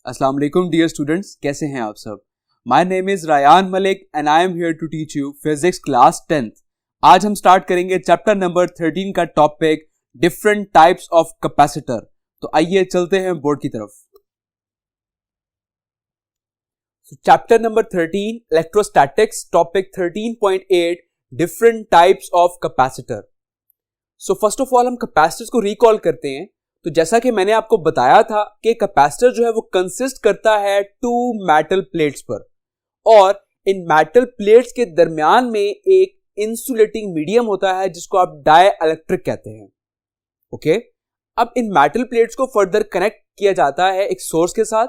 अस्सलाम वालेकुम dear students, कैसे हैं आप सब। My name is Rayan Malik and I am here to teach you physics class 10th। आज हम स्टार्ट करेंगे चैप्टर नंबर 13 का topic different types of capacitor. तो आइए चलते हैं बोर्ड की तरफ। Chapter number 13 electrostatics, topic 13.8 different types of capacitor. So first of all हम कैपेसिटर्स को रिकॉल करते हैं। तो जैसा कि मैंने आपको बताया था कि कैपेसिटर जो है वो कंसिस्ट करता है टू मेटल प्लेट्स पर, और इन मेटल प्लेट्स के दरमियान में एक इंसुलेटिंग मीडियम होता है जिसको आप डाइइलेक्ट्रिक कहते हैं। ओके, अब इन मेटल प्लेट्स को फर्दर कनेक्ट किया जाता है एक सोर्स के साथ,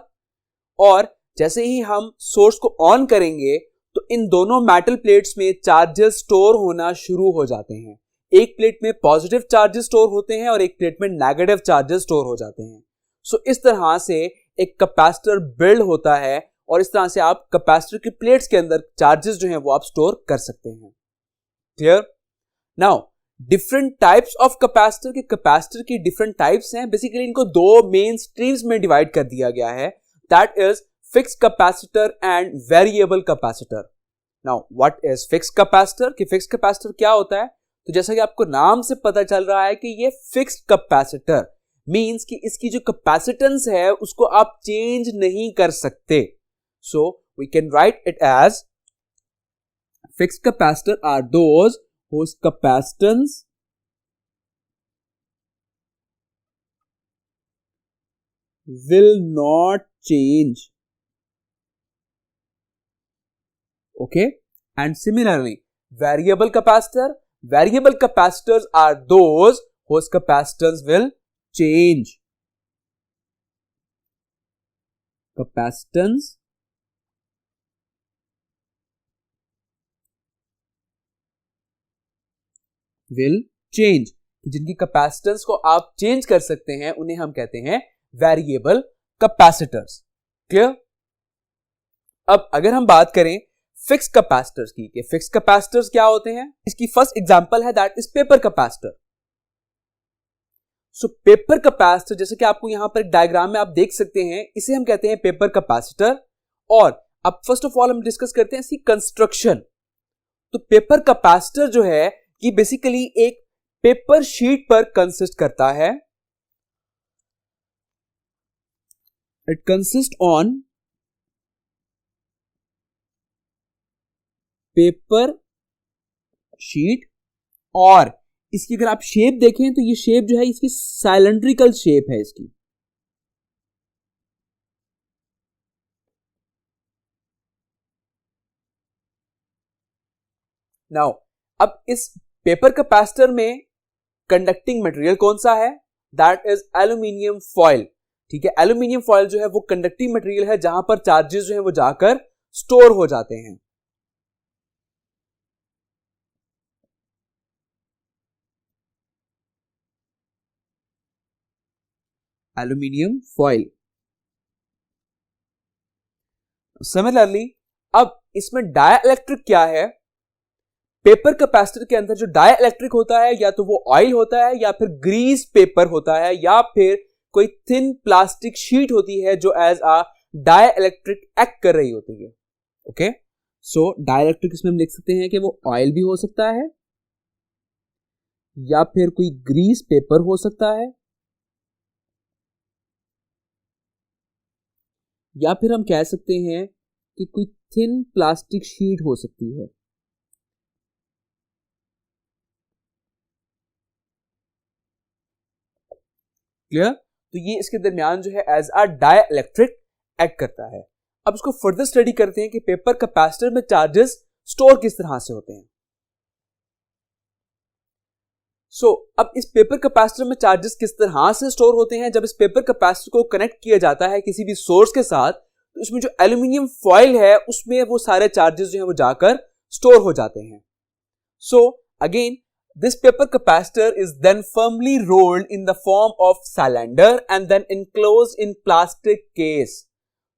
और जैसे ही हम सोर्स को ऑन करेंगे तो इन दोनों मेटल प्लेट्स में चार्जेस स्टोर होना शुरू हो जाते हैं। एक प्लेट में पॉजिटिव चार्जेस स्टोर होते हैं और एक प्लेट में नेगेटिव चार्जेस स्टोर हो जाते हैं। सो इस तरह से एक कैपेसिटर बिल्ड होता है, और इस तरह से आप कैपेसिटर की प्लेट्स के अंदर चार्जेस जो हैं वो आप स्टोर कर सकते हैं। Clear? Now different types of capacitor के कैपेसिटर की डिफरेंट टाइप्स हैं। बेसिकली इनको दो मेन स्ट्रीम्स में डिवाइड कर दिया गया है, that is fixed capacitor and variable capacitor. Now what is fixed capacitor? कि फिक्स्ड कैपेसिटर क्या होता है? तो जैसा कि आपको नाम से पता चल रहा है कि ये फिक्स्ड कैपेसिटर मींस कि इसकी जो कैपेसिटेंस है उसको आप चेंज नहीं कर सकते। So we can write it as fixed capacitor are those whose capacitance will not change. Okay, and similarly variable capacitors are those whose capacitance will change. Capacitance will change, जिनकी capacitance को आप change कर सकते हैं उन्हें हम कहते हैं वेरिएबल कैपेसिटर्स। क्लियर? अब अगर हम बात करें फिक्स्ड कैपेसिटर्स की, कि फिक्स्ड कैपेसिटर्स क्या होते हैं, इसकी फर्स्ट एग्जांपल है that is paper capacitor. So paper capacitor, जैसे कि आपको यहां पर डायग्राम में आप देख सकते हैं, इसे हम कहते हैं पेपर कैपेसिटर। और अब फर्स्ट ऑफ ऑल हम डिस्कस करते हैं इसकी कंस्ट्रक्शन। तो पेपर कैपेसिटर जो है ये बेसिकली एक पेपर शीट पर कंसिस्ट करता है। It consist on paper sheet, और इसकी अगर आप शेप देखें तो ये शेप जो है इसकी सिलेंड्रिकल शेप है इसकी। नाउ अब इस पेपर कैपेसिटर में कंडक्टिंग मटेरियल कौन सा है? That is aluminium foil. ठीक है, एल्यूमिनियम फॉयल जो है वो कंडक्टिंग मटेरियल है जहां पर चार्जेस जो है वो जाकर स्टोर हो जाते हैं। Aluminium foil. सिमिलरली अब इसमें डाइइलेक्ट्रिक क्या है? पेपर कैपेसिटर के अंदर जो डाइइलेक्ट्रिक होता है या तो वो ऑयल होता है, या फिर ग्रीस पेपर होता है, या फिर कोई थिन प्लास्टिक शीट होती है जो एज अ डाइइलेक्ट्रिक एक्ट कर रही होती है। ओके, सो डाइइलेक्ट्रिक इसमें हम लिख सकते हैं कि वो ऑयल भी हो सकता है, या फिर कोई ग्रीस पेपर हो सकता है, या फिर हम कह सकते हैं कि कोई थिन प्लास्टिक शीट हो सकती है। क्लियर? तो ये इसके दरमियान जो है एज अ डाइइलेक्ट्रिक एक्ट करता है। अब इसको फर्दर स्टडी करते हैं कि पेपर कैपेसिटर में चार्जेस स्टोर किस तरह से होते हैं। सो अब इस पेपर कैपेसिटर में चार्जेस किस तरह से स्टोर होते हैं? जब इस पेपर कैपेसिटर को कनेक्ट किया जाता है किसी भी सोर्स के साथ, तो इसमें जो एल्यूमिनियम फॉयल है उसमें वो सारे चार्जेस जो है वो जाकर स्टोर हो जाते हैं। So again this paper capacitor is then firmly rolled in the form of cylinder and then enclosed in plastic case.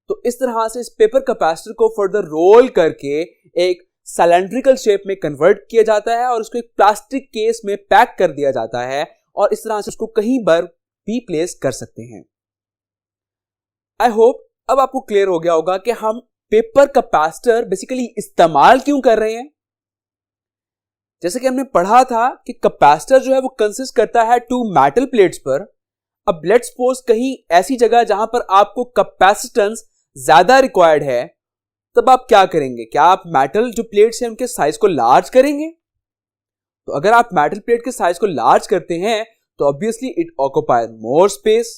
तो इस तरह से इस पेपर कैपेसिटर को फर्दर रोल करके एक सिलेंड्रिकल शेप में कन्वर्ट किया जाता है और उसको एक प्लास्टिक केस में पैक कर दिया जाता है, और इस तरह से उसको कहीं पर भी प्लेस कर सकते हैं। आई होप अब आपको क्लियर हो गया होगा कि हम पेपर कैपेसिटर बेसिकली इस्तेमाल क्यों कर रहे हैं। जैसे कि हमने पढ़ा था कि कैपेसिटर जो है वो कंसिस्ट करता है टू मेटल प्लेट्स पर। अब लेट्स सपोज कहीं ऐसी जगह जहां पर आपको कैपेसिटेंस ज्यादा रिक्वायर्ड है, तब आप क्या करेंगे? क्या आप मेटल जो प्लेट्स हैं उनके साइज को लार्ज करेंगे? तो अगर आप मेटल प्लेट के साइज को लार्ज करते हैं तो obviously it occupy more space.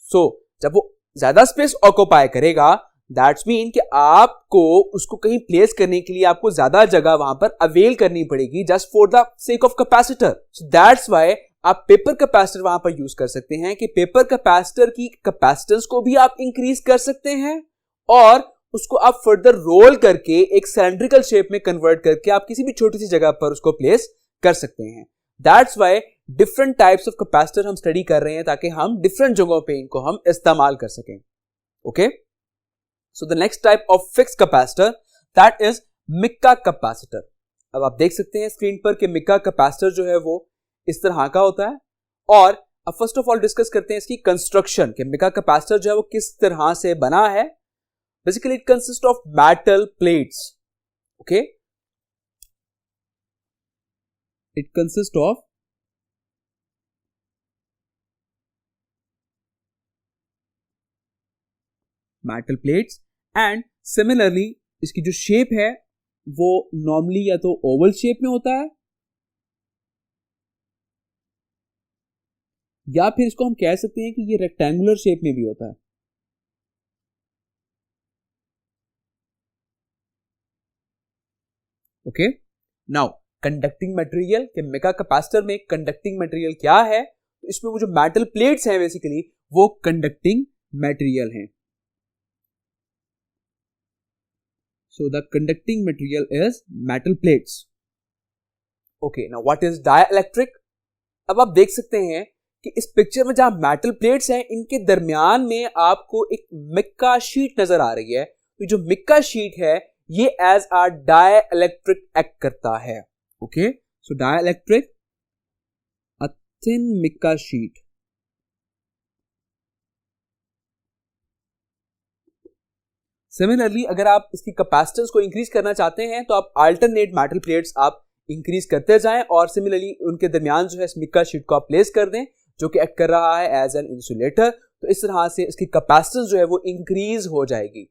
So जब वो ज्यादा स्पेस ऑक्यूपाई करेगा, दैट्स मीन कि आपको उसको कहीं प्लेस करने के लिए आपको ज्यादा जगह वहां पर अवेल करनी पड़ेगी just for the sake of capacitor. So that's why आप पेपर कैपेसिटर वहां पर यूज कर सकते हैं कि पेपर कैपेसिटर की कैपेसिटेंस को भी आप इंक्रीज कर सकते हैं और उसको आप फर्दर रोल करके एक सिलेंड्रिकल शेप में कन्वर्ट करके आप किसी भी छोटी सी जगह पर उसको प्लेस कर सकते हैं। That's why different types of capacitor हम स्टडी कर रहे हैं ताकि हम डिफरेंट जगहों पे इनको हम इस्तेमाल कर सकें। Okay, so the next type of fixed capacitor that is Mika capacitor. अब आप देख सकते हैं स्क्रीन पर कि मिक्का कैपेसिटर जो है वो इस तरह का होता है। और अब फर्स्ट ऑफ ऑल डिस्कस करते हैं इसकी कंस्ट्रक्शन कि मिक्का कैपेसिटर जो है वो किस तरह से बना है। Basically it consist of metal plates. Okay, it consist of metal plates and similarly इसकी जो शेप है वो नॉर्मली या तो ओवल शेप में होता है या फिर इसको हम कह सकते हैं कि ये रेक्टेंगुलर शेप में भी होता है। ओके, नाउ कंडक्टिंग मटेरियल के मिक्का कैपेसिटर में कंडक्टिंग मटेरियल क्या है? तो इसमें वो जो मेटल प्लेट्स हैं बेसिकली वो कंडक्टिंग मटेरियल हैं। So the conducting material is metal plates. Okay, now what is dielectric? अब आप देख सकते हैं कि इस पिक्चर में जहां मेटल प्लेट्स हैं इनके दरमियान में आपको एक मिक्का शीट नजर आ रही है। तो जो मिक्का शीट है ये एज अ डाइलेक्ट्रिक एक्ट करता है। Okay, so dielectric a thin Mika sheet. Similarly अगर आप इसकी कैपेसिटेंस को इंक्रीज करना चाहते हैं तो आप अल्टरनेट मेटल प्लेट्स आप इंक्रीज करते जाएं और सिमिलरली उनके दरमियान जो है मिक्का शीट को आप प्लेस कर दें जो कि एक्ट कर रहा है एज एन इंसुलेटर। तो इस तरह से इसकी कैपेसिटेंस जो है वो इंक्रीज हो जाएगी।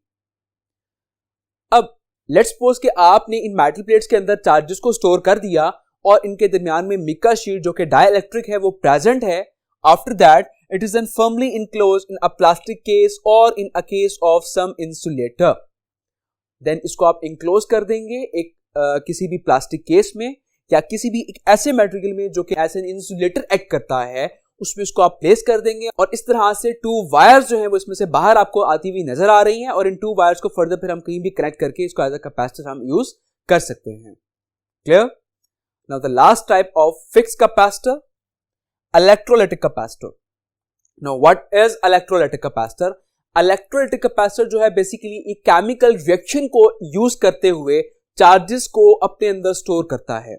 अब लेट्स सपोज कि आपने इन मेटल प्लेट्स के अंदर चार्जेस को स्टोर कर दिया और इनके दरमियान में मिक्का शीट जो कि डाइलेक्ट्रिक है वो प्रेजेंट है। After that it is then firmly enclosed in a plastic case or in a case of some insulator. Then इसको आप enclose कर देंगे एक किसी भी प्लास्टिक केस में या किसी भी एक ऐसे मटेरियल में जो कि एज एन इंसुलेटर एक्ट करता है, उसमें इसको आप प्लेस कर देंगे और इस तरह से टू वायर्स जो है वो इसमें से बाहर आपको आती हुई नजर आ रही हैं और इन टू वायर्स को फर्दर फिर हम कहीं भी कनेक्ट करके इसको एज अ कैपेसिटर हम यूज कर सकते हैं। Clear? Now the last type of fixed capacitor, electrolytic capacitor. Now what is electrolytic capacitor? Electrolytic capacitor जो है बेसिकली एक केमिकल रिएक्शन को यूज करते हुए चार्जेस को अपने अंदर स्टोर करता है।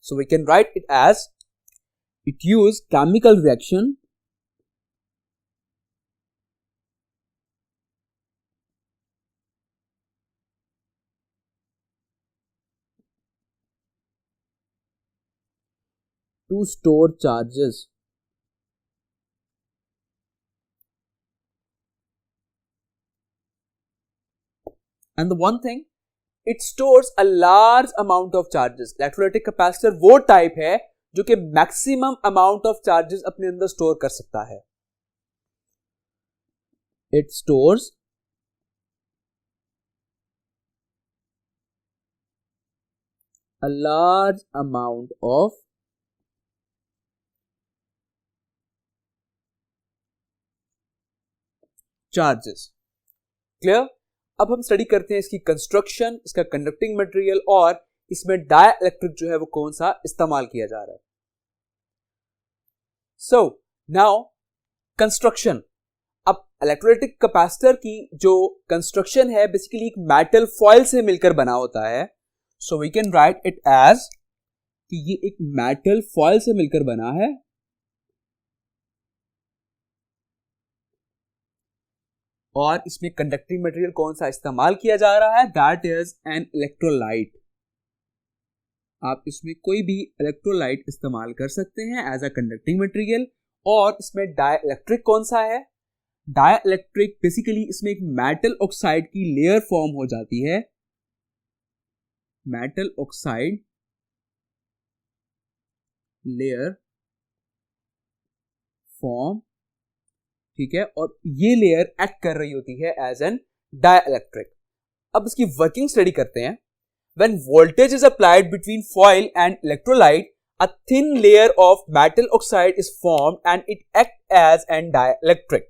So we can write it as it use chemical reaction to store charges. And the one thing, it stores a large amount of charges. Electrolytic capacitor वो type है जो कि मैक्सिमम अमाउंट ऑफ चार्जेस अपने अंदर store कर सकता है। It stores a large amount of charges. Clear? अब हम स्टडी करते हैं इसकी कंस्ट्रक्शन, इसका कंडक्टिंग मटेरियल और इसमें डाइलेक्ट्रिक जो है वो कौन सा इस्तेमाल किया जा रहा है। So now construction. अब इलेक्ट्रोलाइटिक कैपेसिटर की जो कंस्ट्रक्शन है बेसिकली एक मेटल फॉइल से मिलकर बना होता है। So we can write it as कि ये एक मेटल फॉइल से मिलकर बना है और इसमें कंडक्टिंग मटेरियल कौन सा इस्तेमाल किया जा रहा है, दैट इज एन इलेक्ट्रोलाइट। आप इसमें कोई भी इलेक्ट्रोलाइट इस्तेमाल कर सकते हैं एज अ कंडक्टिंग मटेरियल। और इसमें डाइइलेक्ट्रिक कौन सा है, डाइइलेक्ट्रिक बेसिकली इसमें एक मेटल ऑक्साइड की लेयर फॉर्म हो जाती है, मेटल ऑक्साइड लेयर फॉर्म, ठीक है, और ये लेयर एक्ट कर रही होती है एज एन डाइइलेक्ट्रिक। अब इसकी वर्किंग स्टडी करते हैं। When voltage is applied between foil and electrolyte, a thin layer of metal oxide is formed and it acts as an dielectric.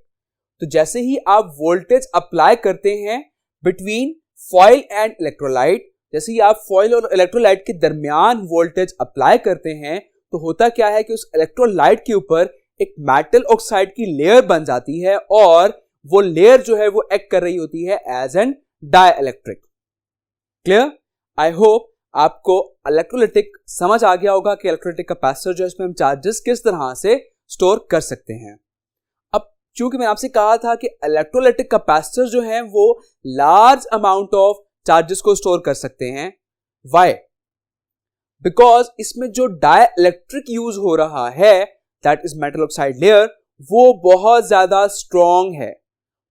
तो जैसे ही आप वोल्टेज अप्लाई करते हैं बिटवीन फॉइल एंड इलेक्ट्रोलाइट, जैसे ही आप फॉइल और इलेक्ट्रोलाइट के दरमियान वोल्टेज अप्लाई करते हैं, तो होता क्या है कि उस इलेक्ट्रोलाइट के ऊपर एक मेटल ऑक्साइड की लेयर बन जाती है और वो लेयर जो है वो एक्ट कर रही होती है as an dielectric. Clear? I hope आपको इलेक्ट्रोलाइटिक समझ आ गया होगा कि इलेक्ट्रोलाइटिक कैपेसिटर जो है इसमें हम चार्जेस किस तरह से स्टोर कर सकते हैं। अब चूंकि मैंने आपसे कहा था कि इलेक्ट्रोलाइटिक कैपेसिटर जो है वो लार्ज अमाउंट ऑफ चार्जेस को स्टोर कर सकते हैं। व्हाई? बिकॉज इसमें जो डाइइलेक्ट्रिक यूज हो रहा है that is metal oxide layer, वो बहुत ज्यादा स्ट्रॉन्ग है।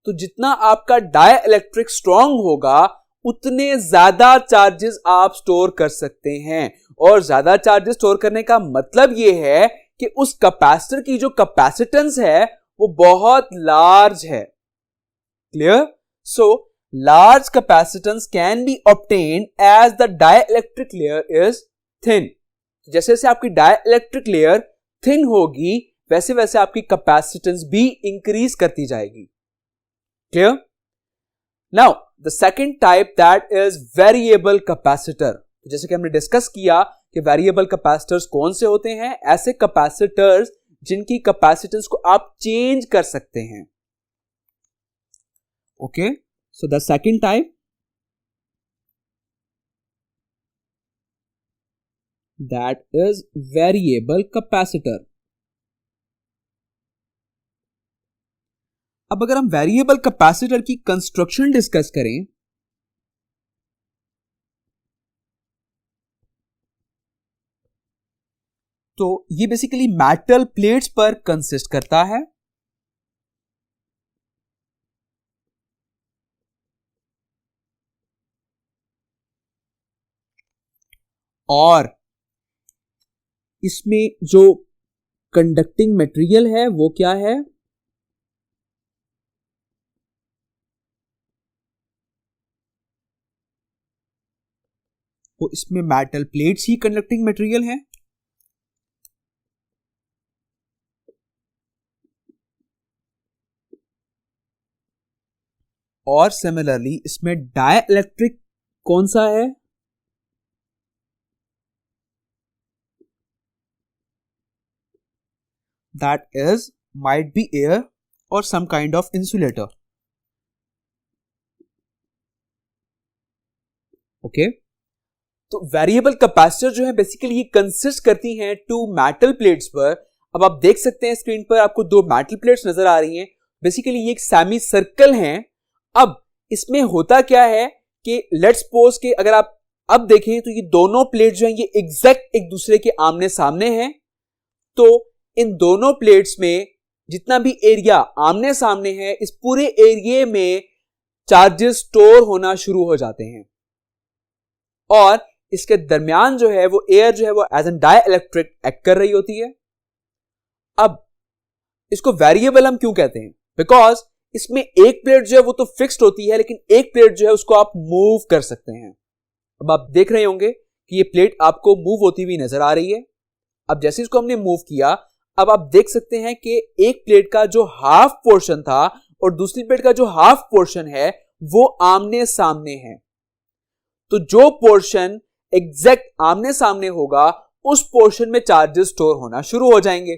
तो जितना आपका डाइइलेक्ट्रिक स्ट्रॉन्ग होगा उतने ज्यादा चार्जेस आप स्टोर कर सकते हैं। और ज्यादा चार्जेस स्टोर करने का मतलब यह है कि उस कैपेसिटर की जो कैपेसिटेंस है वो बहुत लार्ज है। Clear? So large capacitance can be obtained as the dielectric layer is thin. जैसे जैसे आपकी डाइइलेक्ट्रिक लेयर थिन होगी वैसे वैसे आपकी कैपेसिटेंस भी इंक्रीज करती जाएगी। Clear? Now the second type that is variable capacitor. जैसे कि हमने डिस्कस किया कि वेरिएबल कैपेसिटर्स कौन से होते हैं, ऐसे कैपेसिटर्स जिनकी कैपेसिटेंस को आप चेंज कर सकते हैं। Okay, so the second type that is variable capacitor. अब अगर हम वेरिएबल कैपेसिटर की कंस्ट्रक्शन डिस्कस करें तो ये बेसिकली मेटल प्लेट्स पर कंसिस्ट करता है। और इसमें जो कंडक्टिंग मटेरियल है वो क्या है, वो इसमें मेटल प्लेट्स ही कंडक्टिंग मटेरियल है। और सिमिलरली इसमें डाइइलेक्ट्रिक कौन सा है, that is might be air और some kind of insulator. Okay, तो वेरिएबल कैपेसिटर जो है बेसिकली ये कंसिस्ट करती हैं टू मेटल प्लेट्स पर। अब आप देख सकते हैं स्क्रीन पर आपको दो मेटल प्लेट्स नजर आ रही हैं। बेसिकली ये एक सेमी सर्कल हैं। अब इसमें होता क्या है कि लेट्स सपोज कि अगर आप अब देखें तो ये दोनों प्लेट जो हैं ये एग्जैक्ट एक दूसरे के आमने सामने हैं। तो इन दोनों प्लेट्स में जितना भी एरिया आमने सामने है इस पूरे एरिया में चार्जेस स्टोर होना शुरू हो जाते हैं और इसके दरमियान जो है वो एयर जो है वो एज एन डाइइलेक्ट्रिक एक्ट कर रही होती है। अब इसको वेरिएबल हम क्यों कहते हैं, बिकॉज इसमें एक प्लेट जो है वो तो फिक्स्ड होती है लेकिन एक प्लेट जो है उसको आप मूव कर सकते हैं। अब आप देख रहे होंगे कि ये प्लेट आपको मूव होती हुई नजर आ रही है। अब जैसे इसको हमने मूव किया अब आप देख सकते हैं कि एक प्लेट का जो हाफ पोर्शन था और दूसरी प्लेट का जो हाफ पोर्शन है वो आमने सामने है। तो जो पोर्शन एग्जैक्ट आमने सामने होगा उस पोर्शन में चार्जेस स्टोर होना शुरू हो जाएंगे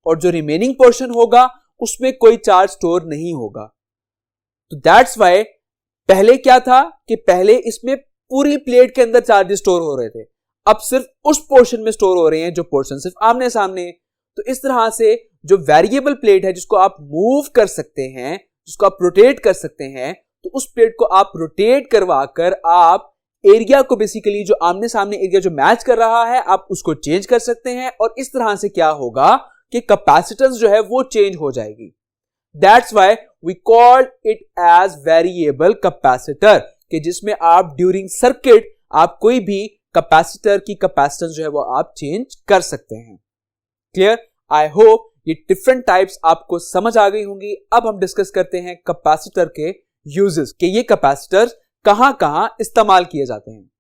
और जो रिमेनिंग पोर्शन होगा उसमें कोई चार्ज स्टोर नहीं होगा। तो दैट्स वाई पहले क्या था कि पहले इसमें पूरी प्लेट के अंदर चार्जेस स्टोर हो रहे थे, अब सिर्फ उस पोर्शन में स्टोर हो रहे हैं जो पोर्शन सिर्फ आमने सामने है। तो इस तरह से जो वेरिएबल प्लेट है जिसको आप मूव कर सकते हैं, जिसको आप रोटेट कर सकते हैं, तो उस प्लेट को आप रोटेट करवा कर आप एरिया को बेसिकली जो आमने सामने एरिया जो मैच कर रहा है आप उसको चेंज कर सकते हैं, और इस तरह से क्या होगा कि कैपेसिटेंस जो है वो चेंज हो जाएगी। That's why we called it as variable capacitor, कि जिसमें आप ड्यूरिंग सर्किट आप कोई भी कैपेसिटर की कैपेसिटेंस जो है वो आप चेंज कर सकते हैं। क्लियर? आई होप ये डिफरेंट टाइप्स आपको समझ आ गई होंगी। अब हम डिस्कस करते हैं कैपेसिटर के यूजेस, कि ये कैपेसिटर कहां कहां इस्तेमाल किए जाते हैं।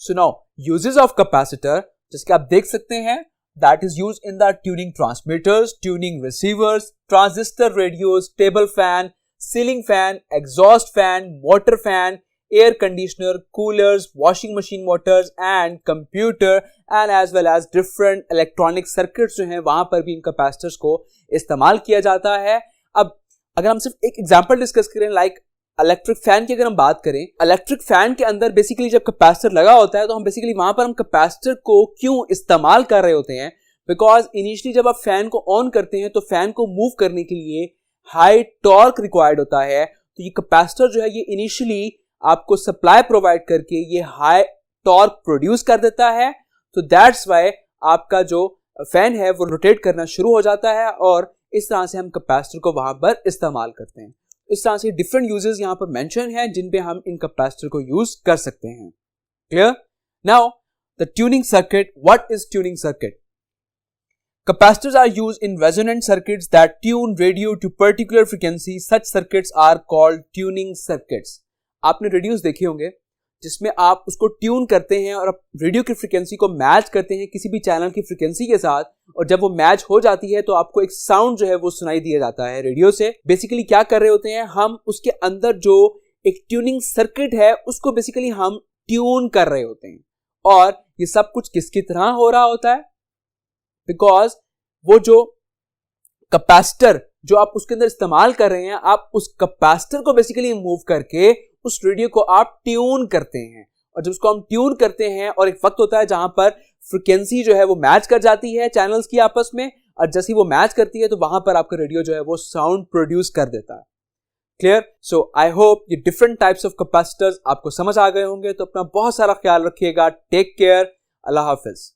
So now uses of capacitor, जिसके आप देख सकते हैं, that is use in the tuning transmitters, tuning receivers, transistor radios, table fan, ceiling fan, exhaust fan, motor fan, air conditioner, coolers, washing machine motors and computer, and as well as different electronic circuits जो हैं वहां पर भी इन capacitors को इस्तेमाल किया जाता है। अब अगर हम सिर्फ एक एग्जांपल डिस्कस करें, लाइक इलेक्ट्रिक फैन की अगर हम बात करें, इलेक्ट्रिक फैन के अंदर बेसिकली जब कैपेसिटर लगा होता है तो हम बेसिकली वहां पर हम कैपेसिटर को क्यों इस्तेमाल कर रहे होते हैं, बिकॉज इनिशियली जब आप फैन को ऑन करते हैं तो फैन को मूव करने के लिए हाई टॉर्क रिक्वायर्ड होता है। तो ये कैपेसिटर जो है ये इनिशियली आपको सप्लाई प्रोवाइड करके ये हाई टॉर्क प्रोड्यूस कर देता है। तो दैट्स वाई आपका जो फैन है वो रोटेट करना शुरू हो जाता है, और इस तरह से हम कैपेसिटर को वहां पर इस्तेमाल करते हैं। इस तरह से डिफरेंट यूजेस यहां पर मेंशन हैं जिन पे हम इन कैपेसिटर को यूज कर सकते हैं। Clear? Now the tuning circuit. What is tuning circuit? Capacitors are used in resonant circuits that tune radio to particular frequency. Such circuits are called tuning circuits. आपने रेडियोस देखे होंगे जिसमें आप उसको ट्यून करते हैं और आप रेडियो की फ्रीक्वेंसी को मैच करते हैं किसी भी चैनल की फ्रीक्वेंसी के साथ, और जब वो मैच हो जाती है तो आपको एक साउंड जो है वो सुनाई दिया जाता है रेडियो से। बेसिकली क्या कर रहे होते हैं हम, उसके अंदर जो एक ट्यूनिंग सर्किट है उसको बेसिकली हम ट्यून कर रहे होते हैं। और ये सब कुछ किसकी तरह हो रहा होता है? बिकॉज वो जो कैपेसिटर जो आप उसके अंदर इस्तेमाल कर रहे हैं, आप उस कैपेसिटर को बेसिकली मूव करके उस रेडियो को आप ट्यून करते हैं, और जब उसको हम ट्यून करते हैं और एक वक्त होता है जहां पर फ्रीक्वेंसी जो है वो मैच कर जाती है चैनल्स की आपस में, और जैसे ही वो मैच करती है तो वहां पर आपका रेडियो जो है वो साउंड प्रोड्यूस कर देता है। क्लियर? सो आई होप ये डिफरेंट टाइप्स ऑफ कैपेसिटर्स आपको समझ आ गए होंगे। तो अपना बहुत सारा ख्याल रखिएगा। Take care. अल्लाह हाफिज।